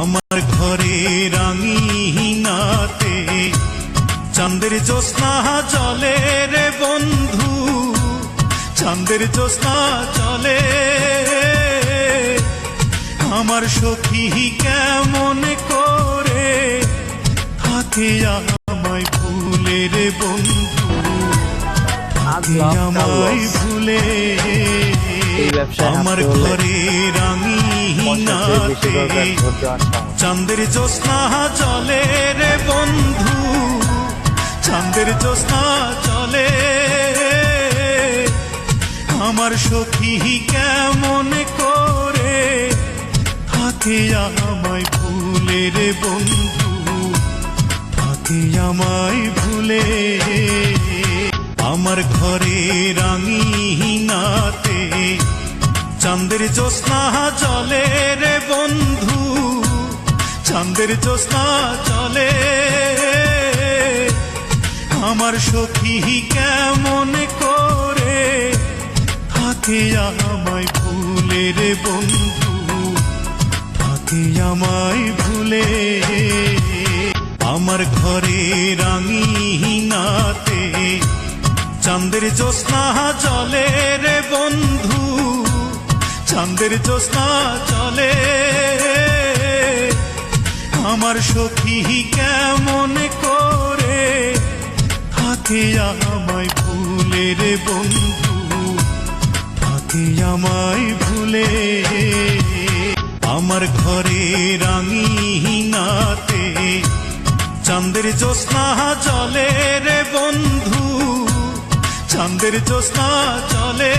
আমার ঘরে রাঙিনাতে চাঁদের জ্যোৎস্না জলে রে বন্ধু, চাঁদের জ্যোৎস্না জলে। আমার সখী কেমন করে থাকে আমায় ভুলে রে বন্ধু, আমায় ভুলে। আমার ঘরে রাঙিনাতে চাঁদের জ্যোৎস্না জলে রে বন্ধু, চাঁদের জ্যোৎস্না জলে। আমার সখী কেমন করে থাকে আমায় ভুলে রে বন্ধু, থাকে আমায় ভুলে। আমার ঘরে রাঙিনাতে চাঁদের জ্যোৎস্না জলে রে বন্ধু, চাঁদের জ্যোৎস্না জলে। আমার সখী কেমন করে থাকে আমায় ভুলে রে বন্ধু, থাকে আমায় ভুলে। আমার ঘরে রাঙিনাতে চাঁদের জ্যোৎস্না জলে রে বন্ধু, চাঁদের জ্যোৎস্না জলে। আমার সখী কেমন করে থাকে আমায় ভুলে রে বন্ধু, থাকে আমায় ভুলে। আমার ঘরে রাঙিনাতে চাঁদের জ্যোৎস্না জলে রে বন্ধু, চাঁদের জ্যোৎস্না জলে।